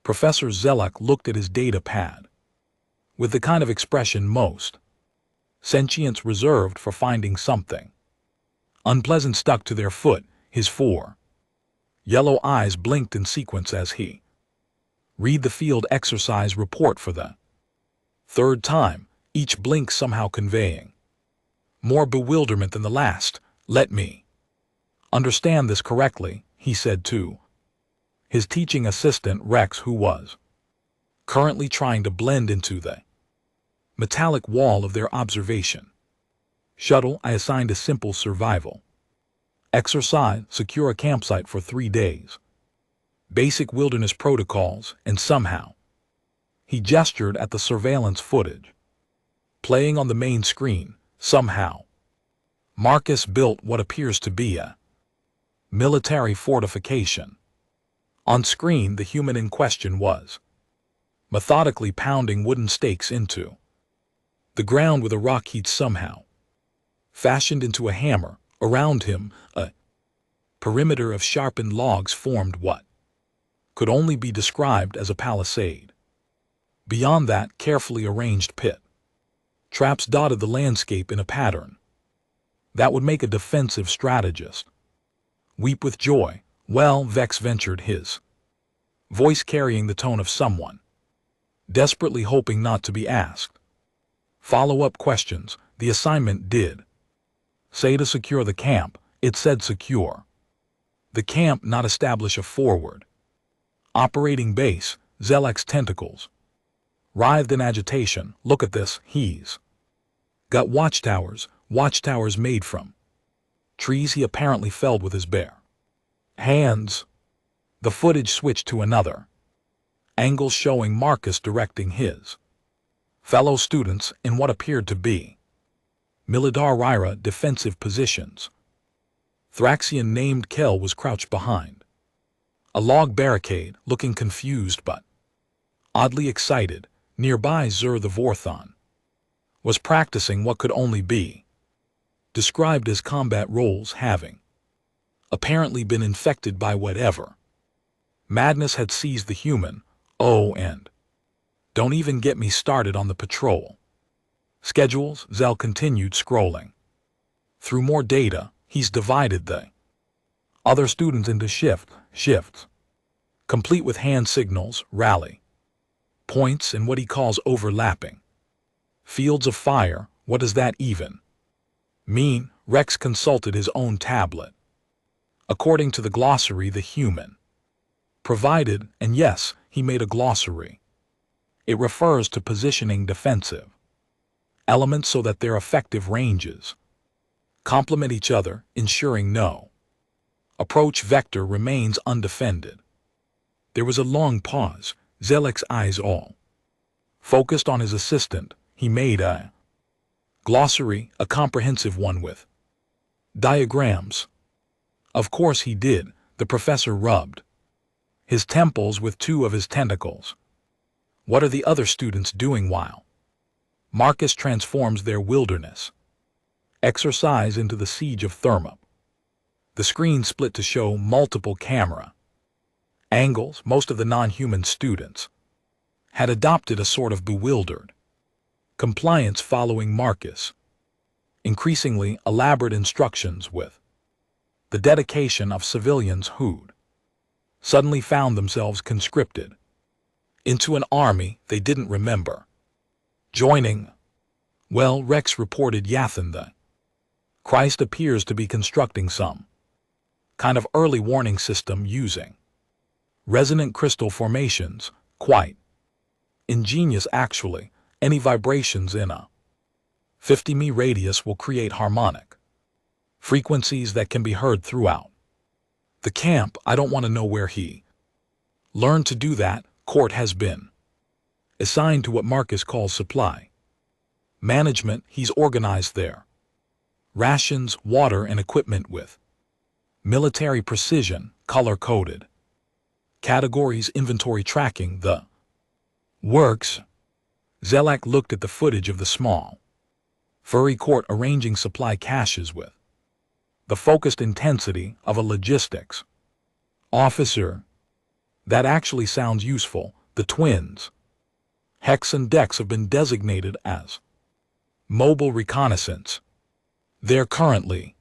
Professor Zelek looked at his data pad with the kind of expression most sentients reserved for finding something unpleasant stuck to their foot. His 4 yellow eyes blinked in sequence as he read the field exercise report for the third time, each blink somehow conveying more bewilderment than the last. Let me understand this correctly, he said to his teaching assistant Rex, who was currently trying to blend into the metallic wall of their observation shuttle. I assigned a simple survival exercise: secure a campsite for 3 days, basic wilderness protocols, and somehow he gestured at the surveillance footage playing on the main screen. Somehow Marcus built what appears to be a military fortification. On screen, the human in question was methodically pounding wooden stakes into the ground with a rock he'd somehow fashioned into a hammer. Around him, a perimeter of sharpened logs formed what could only be described as a palisade. Beyond that, carefully arranged pit traps dotted the landscape in a pattern that would make a defensive strategist weep with joy. Well, Vex ventured, his voice carrying the tone of someone desperately hoping not to be asked follow-up questions. The assignment did say to secure the camp. It said secure the camp, not establish a forward operating base. Zelek's tentacles writhed in agitation. Look at this. He's got watchtowers made from trees he apparently felled with his bare hands. The footage switched to another angle showing Marcus directing his fellow students in what appeared to be Milidar defensive positions. Thraxian named Kel was crouched behind a log barricade, looking confused but oddly excited. Nearby, Zur the Vorthon was practicing what could only be described as combat roles, having apparently been infected by whatever madness had seized the human. Oh, and don't even get me started on the patrol schedules. Zell continued scrolling through more data. He's divided the other students into shifts, complete with hand signals, rally points, and what he calls overlapping fields of fire. What does that even mean? Rex consulted his own tablet. According to the glossary the human provided, and yes, he made a glossary, it refers to positioning defensive elements so that their effective ranges complement each other, ensuring no approach vector remains undefended. There was a long pause. Zelek's eyes all focused on his assistant. He made a glossary, a comprehensive one with diagrams. Of course he did. The professor rubbed his temples with 2 of his tentacles. What are the other students doing while Marcus transforms their wilderness exercise into the siege of Thermop? The screen split to show multiple camera angles. Most of the non-human students had adopted a sort of bewildered compliance following Marcus' increasingly elaborate instructions, with the dedication of civilians who'd suddenly found themselves conscripted into an army they didn't remember joining. Well, Rex reported, Yathan the Christ appears to be constructing some kind of early warning system using resonant crystal formations. Quite ingenious, actually. Any vibrations in a 50 mi radius will create harmonic frequencies that can be heard throughout the camp. I don't want to know where he learned to do that. Court has been assigned to what Marcus calls supply management. He's organized their rations, water, and equipment with military precision, color-coded categories, inventory tracking, the works. Zelek looked at the footage of the small, furry court arranging supply caches with the focused intensity of a logistics officer. That actually sounds useful. The twins. Hex and Dex have been designated as mobile reconnaissance. They're currently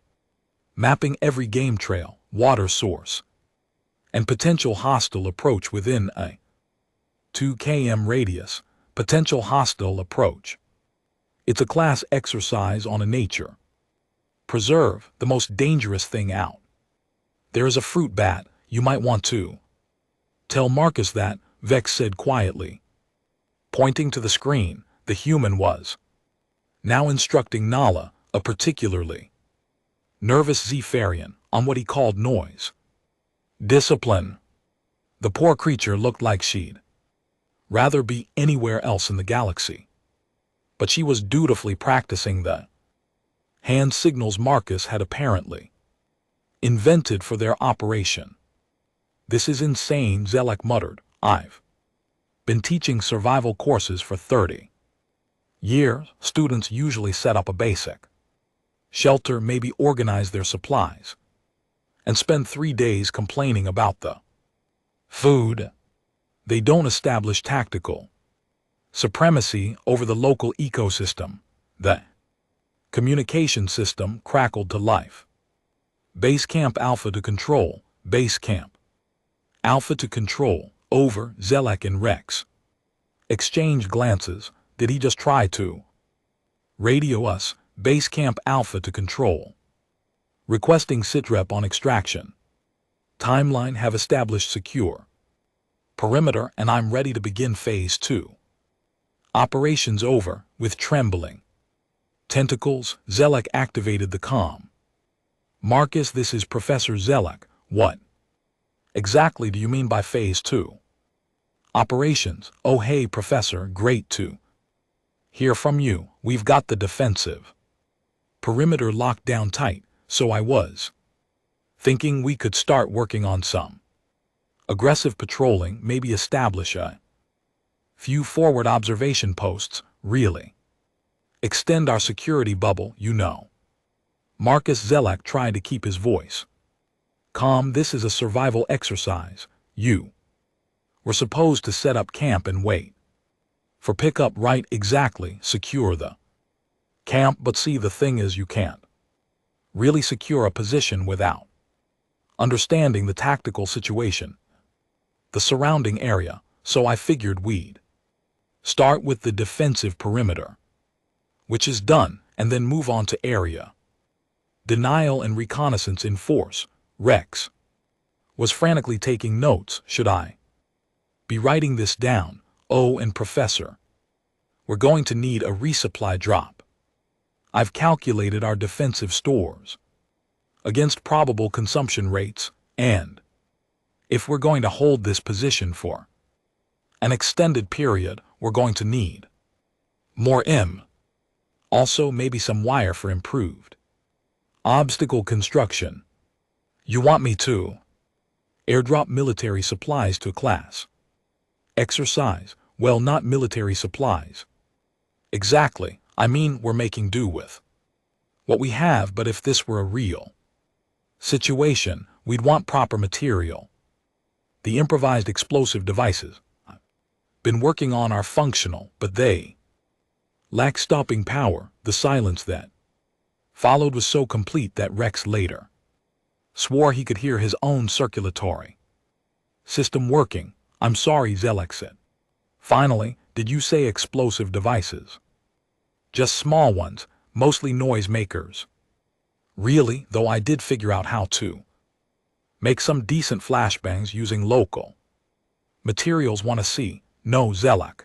mapping every game trail, water source, and potential hostile approach within a 2 km radius. Potential hostile approach. It's a class exercise on a nature preserve, the most dangerous thing out. There is a fruit bat, you might want to tell Marcus that, Vex said quietly. Pointing to the screen, the human was now instructing Nala, a particularly nervous Zephyrian, on what he called noise. Discipline. The poor creature looked like she'd rather be anywhere else in the galaxy. But she was dutifully practicing the hand signals Marcus had apparently invented for their operation. This is insane, Zelek muttered. I've been teaching survival courses for 30 years. Students usually set up a basic shelter, maybe organize their supplies, and spend 3 days complaining about the food. They don't establish tactical supremacy over the local ecosystem. The communication system crackled to life. Base Camp Alpha to control. Base Camp Alpha to control. Over. Zelek and Rex exchanged glances. Did he just try to radio us? Base Camp Alpha to control. Requesting sitrep on extraction. Timeline have established secure perimeter, and I'm ready to begin Phase 2. Operations over. With trembling tentacles, Zelek activated the comm. Marcus, this is Professor Zelek. What exactly do you mean by Phase 2? Operations. Oh hey Professor, great to hear from you. We've got the defensive perimeter locked down tight, so I was thinking we could start working on some aggressive patrolling, maybe establish a few forward observation posts, really extend our security bubble, you know. Marcus Zelek tried to keep his voice calm. This is a survival exercise. You were supposed to set up camp and wait for pickup, right? Exactly. Secure the camp, but see, the thing is, you can't really secure a position without understanding the tactical situation, the surrounding area, so I figured we'd start with the defensive perimeter, which is done, and then move on to area denial and reconnaissance in force. Rex was frantically taking notes. Should I be writing this down? Oh, and Professor, we're going to need a resupply drop. I've calculated our defensive stores against probable consumption rates, and if we're going to hold this position for an extended period, we're going to need more also maybe some wire for improved obstacle construction. You want me to airdrop military supplies to class exercise? Well, not military supplies exactly. I mean, we're making do with what we have, but if this were a real situation, we'd want proper material. The improvised explosive devices I've been working on are functional, but they lack stopping power. The silence that followed was so complete that Rex later swore he could hear his own circulatory system working. I'm sorry, Zelek said. Finally, did you say explosive devices? Just small ones, mostly noise makers. Really, though I did figure out how to make some decent flashbangs using local materials. Want to see? No, Zelek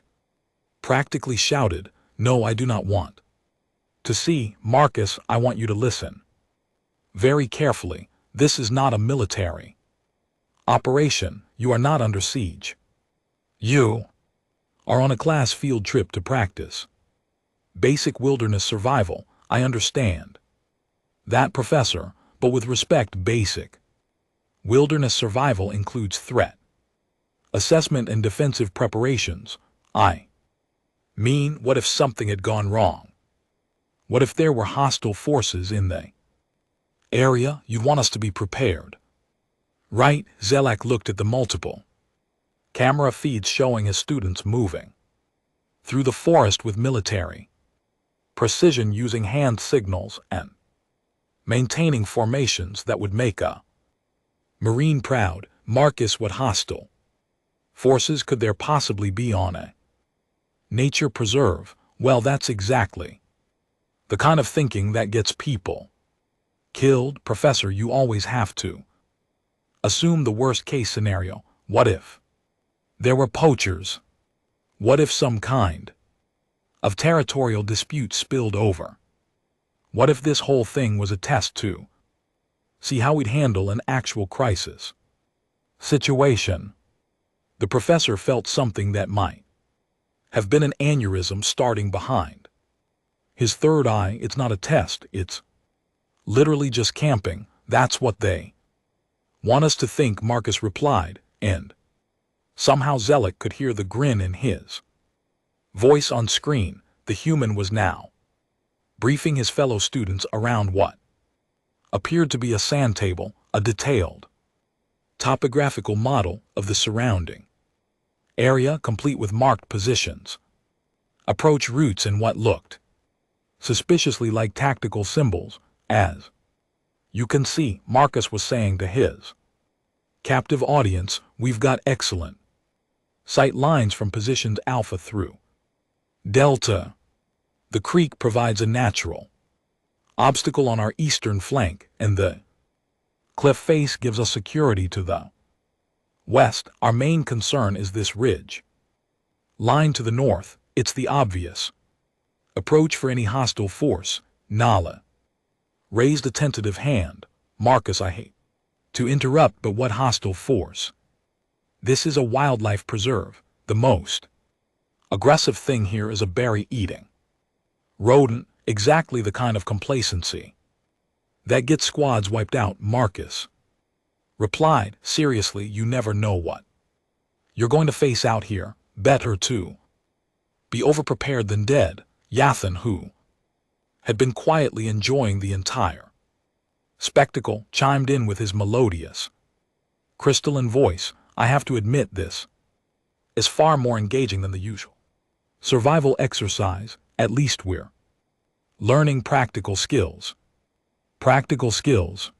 practically shouted. No, I do not want to see. Marcus, I want you to listen very carefully. This is not a military operation. You are not under siege. You are on a class field trip to practice basic wilderness survival. I understand that, Professor, but with respect, basic wilderness survival includes threat assessment and defensive preparations. I mean, what if something had gone wrong? What if there were hostile forces in the area? You want us to be prepared, right? Zelek looked at the multiple Camera feeds showing his students moving through the forest with military precision, using hand signals and maintaining formations that would make a Marine proud. Marcus, what hostile forces could there possibly be on a nature preserve? Well, that's exactly the kind of thinking that gets people killed. Professor, you always have to assume the worst case scenario. What if there were poachers? What if some kind of territorial dispute spilled over? What if this whole thing was a test to see how we'd handle an actual crisis situation? The professor felt something that might have been an aneurysm starting behind his third eye. It's not a test, it's literally just camping. That's what they want us to think, Marcus replied, and somehow Zelek could hear the grin in his voice on screen. The human was now briefing his fellow students around what appeared to be a sand table, a detailed topographical model of the surrounding area, complete with marked positions, approach routes, and what looked suspiciously like tactical symbols. As you can see, Marcus was saying to his captive audience, we've got excellent sight lines from positions Alpha through Delta. The creek provides a natural obstacle on our eastern flank, and the cliff face gives us security to the west. Our main concern is this ridge line to the north. It's the obvious approach for any hostile force. Nala raised a tentative hand. Marcus, I hate to interrupt, but what hostile force? This is a wildlife preserve. The most aggressive thing here is a berry-eating rodent, exactly the kind of complacency that gets squads wiped out. Marcus replied, seriously, you never know what you're going to face out here. Better to be overprepared than dead. Yathan, who had been quietly enjoying the entire spectacle, chimed in with his melodious, crystalline voice. I have to admit, this is far more engaging than the usual survival exercise. At least we're learning practical skills. Practical skills?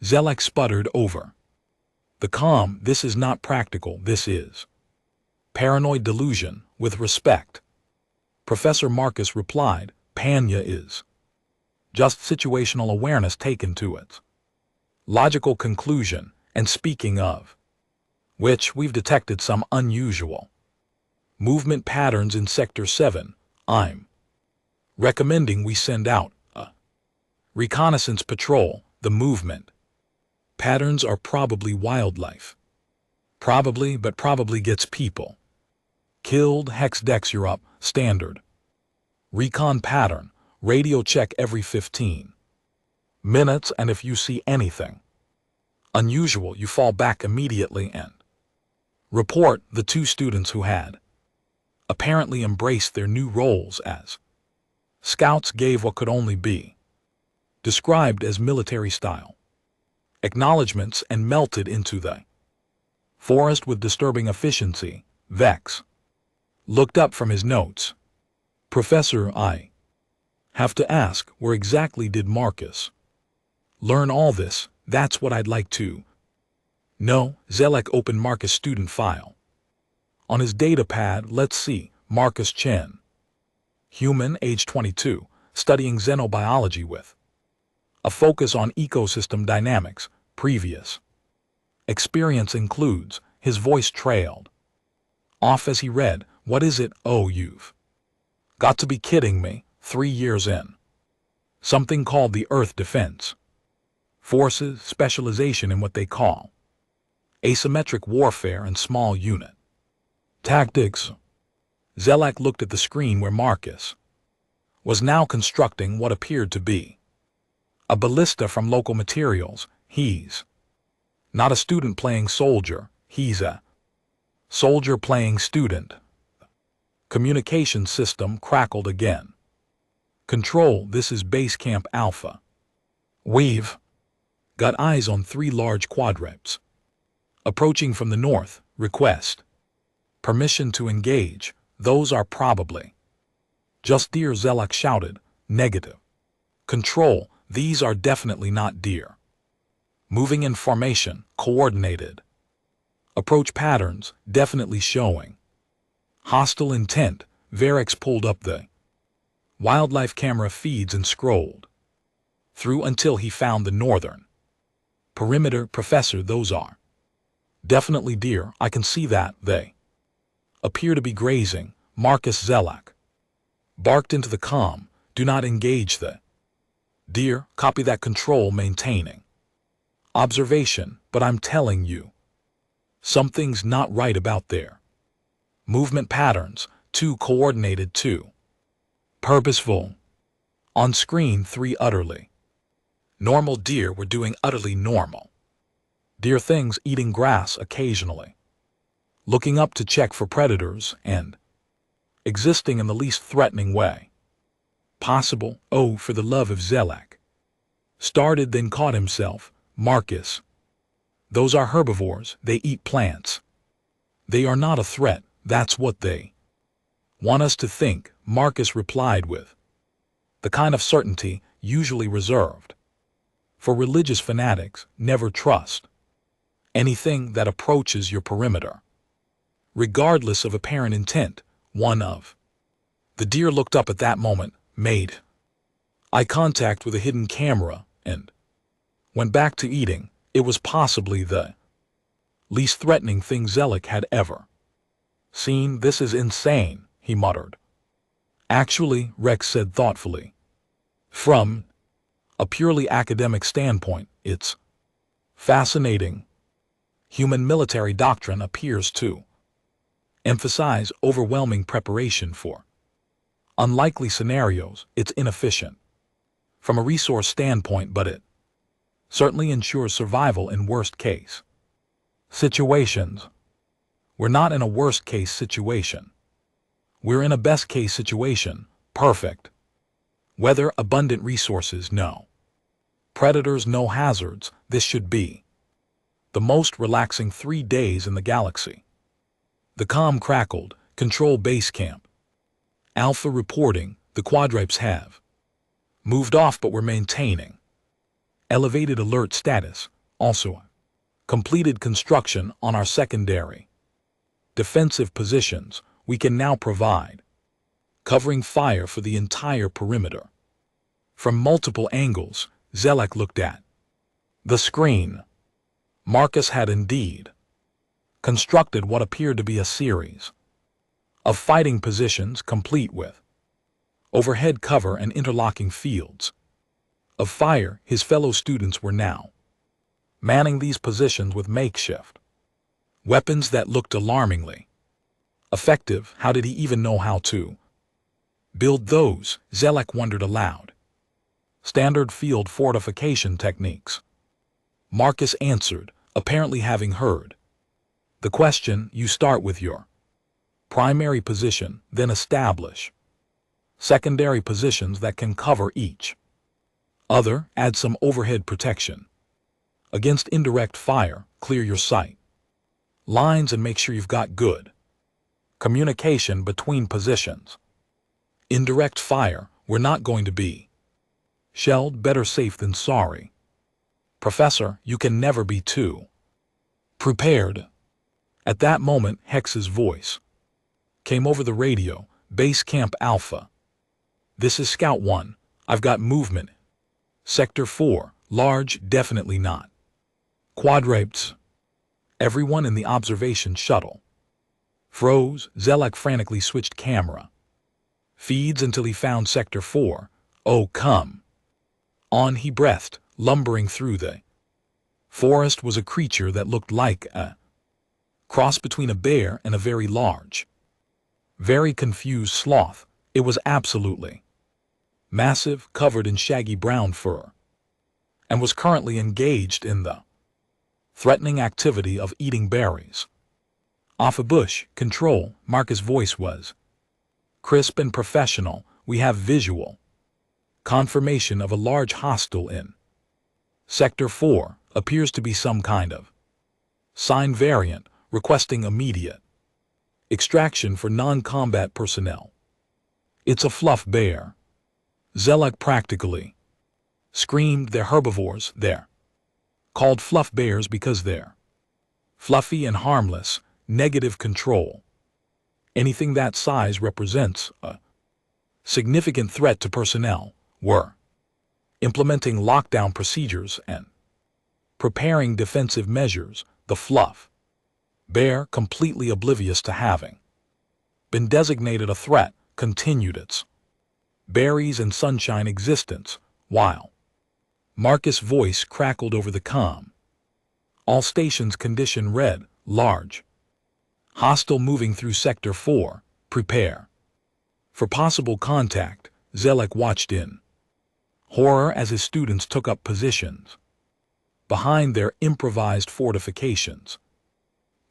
Zelek sputtered over the comm. This is not practical, this is paranoid delusion. With respect, Professor Marcus replied, Panya is just situational awareness taken to its logical conclusion. And speaking of which, we've detected some unusual movement patterns in Sector 7. I'm recommending we send out a reconnaissance patrol. The movement patterns are probably wildlife. Probably, but probably gets people killed. Hexdex, you're up. Standard recon pattern. Radio check every 15 minutes, and if you see anything unusual, you fall back immediately and report. The two students who had apparently embraced their new roles as scouts gave what could only be described as military-style acknowledgments and melted into the forest with disturbing efficiency. Vex looked up from his notes. Professor, I have to ask, where exactly did Marcus learn all this? That's what I'd like to know. Zelek opened Marcus' student file on his data pad. Let's see. Marcus Chen, human, age 22, studying xenobiology with a focus on ecosystem dynamics. Previous experience includes. His voice trailed off as he read, what is it? Oh, you've got to be kidding me. 3 years in. Something called the Earth Defense Forces, specialization in what they call asymmetric warfare and small unit tactics. Zelek looked at the screen where Marcus was now constructing what appeared to be a ballista from local materials. He's not a student playing soldier, he's a soldier playing student. Communication system crackled again. Control, this is Base Camp Alpha. We've got eyes on 3 large quadrupeds approaching from the north. Request Permission to engage, those are probably. Just deer, Zelek shouted. Negative. Control, these are definitely not deer. Moving in formation, coordinated. Approach patterns, definitely showing. Hostile intent, Varex pulled up the wildlife camera feeds and scrolled through until he found the northern perimeter. Professor, those are definitely deer, I can see that. They appear to be grazing. Marcus Zelek barked into the comm. Do not engage the deer. Copy that. Control maintaining observation, but I'm telling you, something's not right about their movement patterns. Too coordinated, too purposeful. On screen 3, utterly normal deer were doing utterly normal deer things, eating grass occasionally, looking up to check for predators, and existing in the least threatening way possible. Oh, for the love of Zelek. Started, then caught himself. Marcus, those are herbivores, they eat plants. They are not a threat, that's what they want us to think, Marcus replied with the kind of certainty usually reserved for religious fanatics. Never trust anything that approaches your perimeter, regardless of apparent intent. One of the deer looked up at that moment, made eye contact with a hidden camera, and went back to eating. It was possibly the least threatening thing Zelek had ever seen. This is insane, he muttered. Actually, Rex said thoughtfully, from a purely academic standpoint, it's fascinating. Human military doctrine appears to emphasize overwhelming preparation for unlikely scenarios. It's inefficient from a resource standpoint, but it certainly ensures survival in worst-case situations. We're not in a worst-case situation. We're in a best-case situation. Perfect. Weather, abundant resources, no predators, no hazards. This should be the most relaxing 3 days in the galaxy. The comm crackled. Control base camp. Alpha reporting. The quadrupes have moved off, but we're maintaining elevated alert status. Also, completed construction on our secondary defensive positions. We can now provide covering fire for the entire perimeter from multiple angles. Zelek looked at the screen. Marcus had indeed constructed what appeared to be a series of fighting positions, complete with overhead cover and interlocking fields of fire. His fellow students were now manning these positions with makeshift weapons that looked alarmingly effective. How did he even know how to build those? Zelek wondered aloud. Standard field fortification techniques, Marcus answered, apparently having heard the question. You start with your primary position, then establish secondary positions that can cover each other. Add some overhead protection against indirect fire. Clear your sight lines and make sure you've got good communication between positions. Indirect fire, we're not going to be shelled. Better safe than sorry. Professor, you can never be too prepared. At that moment, Hex's voice came over the radio. Base Camp Alpha. This is Scout 1. I've got movement. Sector 4. Large, definitely not quadrupes. Everyone in the observation shuttle froze. Zelek frantically switched camera feeds until he found Sector 4. Oh, come on, he breathed. Lumbering through the forest was a creature that looked like a cross between a bear and a very large, very confused sloth. It was absolutely massive, covered in shaggy brown fur, and was currently engaged in the threatening activity of eating berries off a bush. Control, Marcus' voice was crisp and professional. We have visual confirmation of a large hostile in Sector 4. Appears to be some kind of sign variant, requesting immediate Extraction for non-combat personnel. It's a fluff bear. Zelak practically screamed. They're herbivores. They're called fluff bears because they're fluffy and harmless. Negative control. Anything that size represents a significant threat to personnel. Were implementing lockdown procedures and preparing defensive measures. The fluff bear, completely oblivious to having been designated a threat, continued its berries and sunshine existence, while Marcus' voice crackled over the comm. All stations condition red, large. Hostile moving through Sector 4, prepare for possible contact. Zelak watched in horror as his students took up positions behind their improvised fortifications.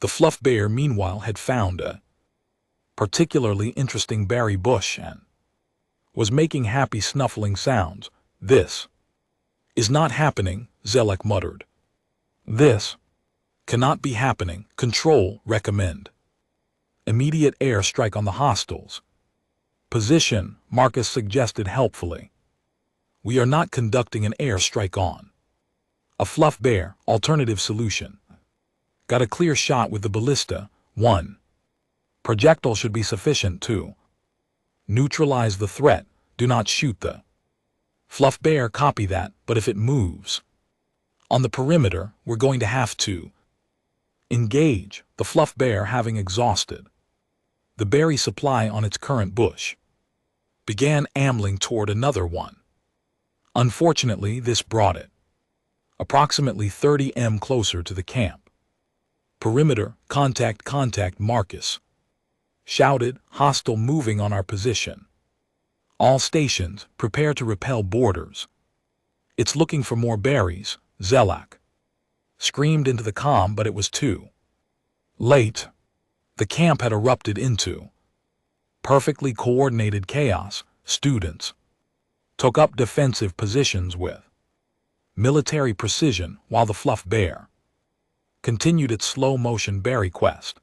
The fluff bear, meanwhile, had found a particularly interesting berry bush and was making happy snuffling sounds. This is not happening, Zelak muttered. This cannot be happening. Control, recommend immediate air strike on the hostiles. Position, Marcus suggested helpfully. We are not conducting an air strike on a fluff bear. Alternative solution. Got a clear shot with the ballista. 1 projectile should be sufficient to neutralize the threat. Do not shoot the fluff bear. Copy that, but if it moves on the perimeter, we're going to have to engage. The fluff bear, having exhausted the berry supply on its current bush, began ambling toward another one. Unfortunately, this brought it approximately 30 m closer to the camp. Perimeter, contact, Marcus shouted. Hostile moving on our position. All stations, prepare to repel boarders. It's looking for more berries, Zelak screamed into the comm, but it was too late. The camp had erupted into perfectly coordinated chaos. Students took up defensive positions with military precision, while the fluff bear continued its slow-motion berry quest,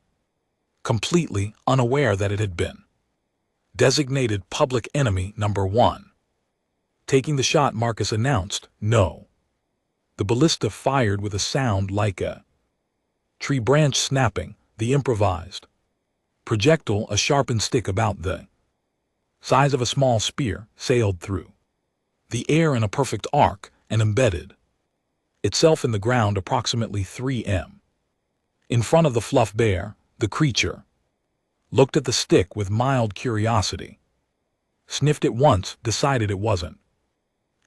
completely unaware that it had been designated public enemy number 1. Taking the shot, Marcus announced, no. The ballista fired with a sound like a tree branch snapping. The improvised projectile, a sharpened stick about the size of a small spear, sailed through the air in a perfect arc and embedded itself in the ground approximately 3 m in front of the fluff bear. The creature looked at the stick with mild curiosity, sniffed it once, decided it wasn't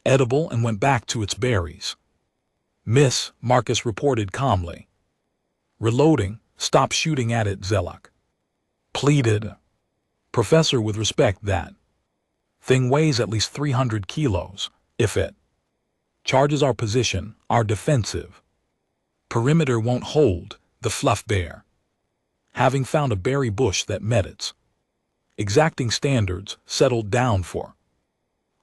edible, and went back to its berries. Miss, Marcus reported calmly. Reloading. Stop shooting at it, Zelak pleaded. Professor, with respect, that thing weighs at least 300 kilos. If it charges our position, our defensive perimeter won't hold. The fluff bear, having found a berry bush that met its exacting standards, settled down for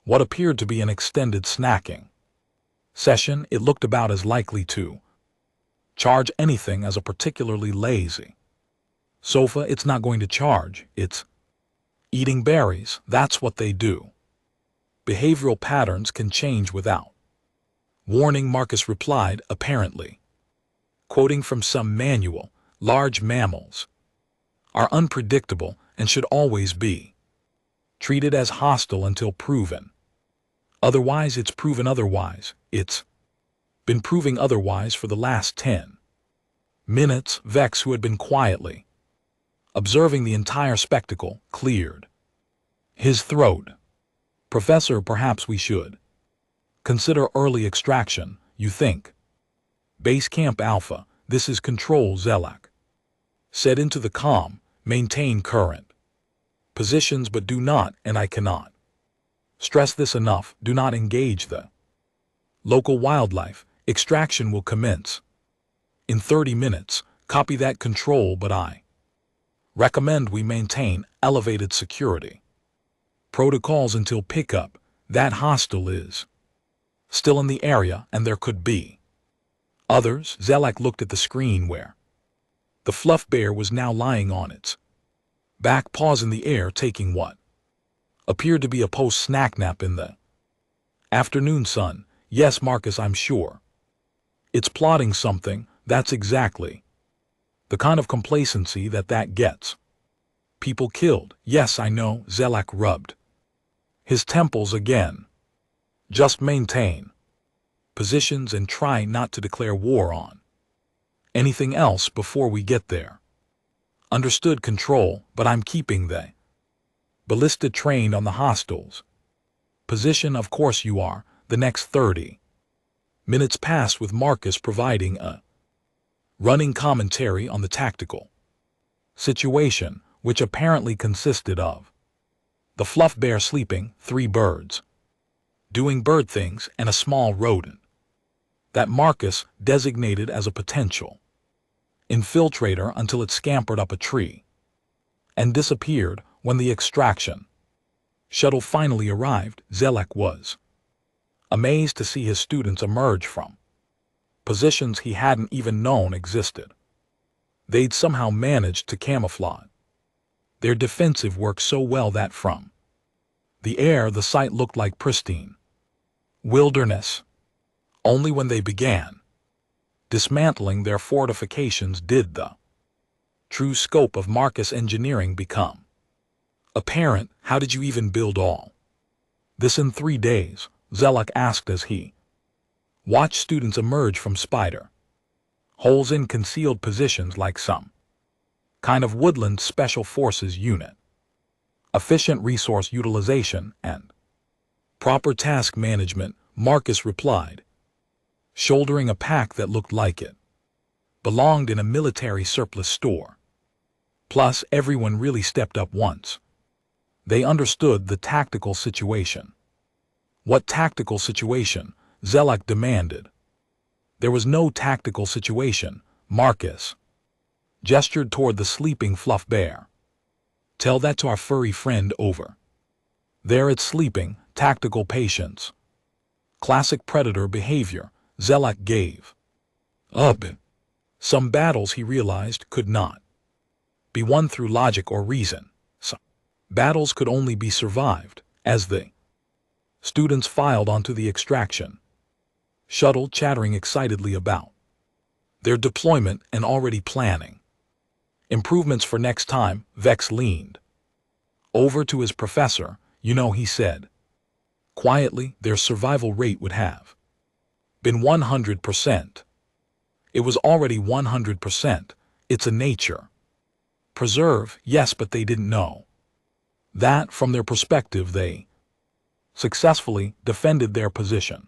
what appeared to be an extended snacking session. It looked about as likely to charge anything as a particularly lazy sofa. It's not going to charge. It's eating berries. That's what they do. Behavioral patterns can change without warning, Marcus replied, apparently quoting from some manual. Large mammals are unpredictable and should always be treated as hostile until proven otherwise. It's proven otherwise. It's been proving otherwise for the last 10 minutes. Vex, who had been quietly observing the entire spectacle, cleared his throat. Professor, perhaps we should consider early extraction. You think? Base Camp Alpha, this is Control, Zelak said into the comm. Maintain current positions, but do not, and I cannot stress this enough, do not engage the local wildlife. Extraction will commence in 30 minutes. Copy that, Control, but I recommend we maintain elevated security protocols until pickup. That hostile is still in the area, and there could be others. Zelak looked at the screen where the fluff bear was now lying on its Back paws in the air, taking what appeared to be a post-snack nap in the afternoon sun. Yes, Marcus, I'm sure. It's plotting something. That's exactly the kind of complacency that gets people killed. Yes, I know. Zelak rubbed his temples again. Just maintain positions and try not to declare war on anything else before we get there. Understood, Control, but I'm keeping the ballista trained on the hostiles position. Of course you are. The next 30 minutes passed with Marcus providing a running commentary on the tactical situation, which apparently consisted of the fluff bear sleeping, 3 birds doing bird things, and a small rodent that Marcus designated as a potential infiltrator until it scampered up a tree and disappeared when the extraction shuttle finally arrived. Zelak was amazed to see his students emerge from positions he hadn't even known existed. They'd somehow managed to camouflage their defensive work so well that from the air the site looked like pristine wilderness. Only when they began dismantling their fortifications did the true scope of Marcus engineering become apparent. How did you even build all this in 3 days? Zelak asked as he watched students emerge from spider holes in concealed positions like some kind of woodland special forces unit. Efficient resource utilization and proper task management, Marcus replied, shouldering a pack that looked like it belonged in a military surplus store. Plus, everyone really stepped up once they understood the tactical situation. What tactical situation? Zelak demanded. There was no tactical situation. Marcus gestured toward the sleeping fluff bear. Tell that to our furry friend over there. It's sleeping. Tactical patience. Classic predator behavior. Zelak gave up. Some battles, he realized, could not be won through logic or reason. Some battles could only be survived. As the students filed onto the extraction shuttle, chattering excitedly about their deployment and already planning improvements for next time, Vex leaned over to his professor. You know, he said quietly, their survival rate would have been 100%. It was already 100%. It's a nature preserve. Yes, but they didn't know that from their perspective they successfully defended their position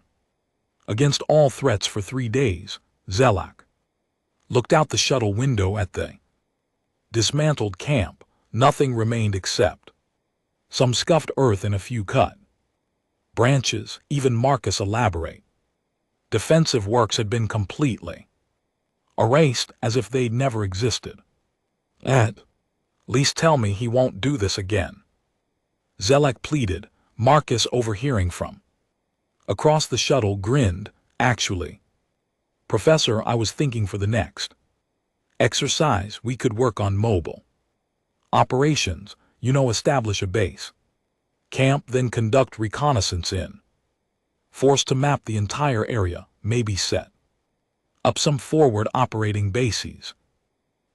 against all threats for 3 days. Zelak looked out the shuttle window at the dismantled camp. Nothing remained except some scuffed earth and a few cut branches. Even Marcus elaborate defensive works had been completely erased, as if they'd never existed. At least tell me he won't do this again, Zelak pleaded. Marcus, overhearing from across the shuttle, grinned. Actually, Professor, I was thinking for the next exercise we could work on mobile operations. You know, establish a base camp, then conduct reconnaissance in force to map the entire area, maybe set up some forward operating bases,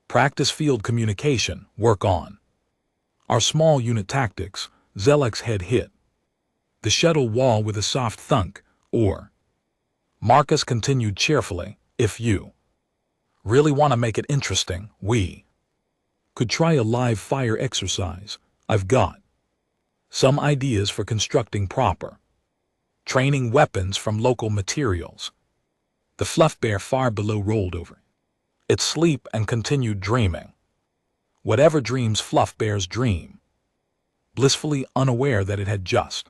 practice field communication, work on our small unit tactics. Zelak's head hit the shuttle wall with a soft thunk. Or, Marcus continued cheerfully, if you really want to make it interesting, we could try a live fire exercise. I've got some ideas for constructing proper training weapons from local materials. The fluff bear far below rolled over its sleep and continued dreaming whatever dreams fluff bears dream, blissfully unaware that it had just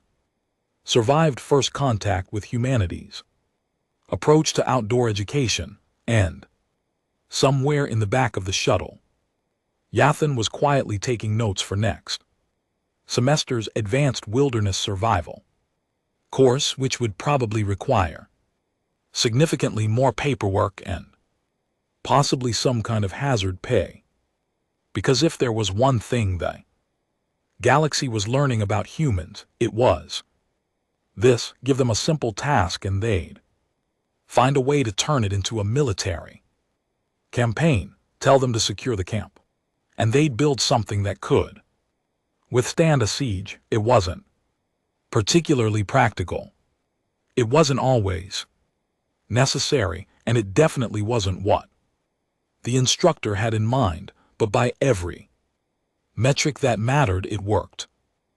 survived first contact with humanity's approach to outdoor education. And somewhere in the back of the shuttle, Yathan was quietly taking notes for next semester's advanced wilderness survival course, which would probably require significantly more paperwork and possibly some kind of hazard pay Because if there was one thing the galaxy was learning about humans, it was this: give them a simple task and they'd find a way to turn it into a military campaign. Tell them to secure the camp, and they'd build something that could withstand a siege. It wasn't particularly practical. It wasn't always necessary, and it definitely wasn't what the instructor had in mind, but by every metric that mattered, it worked.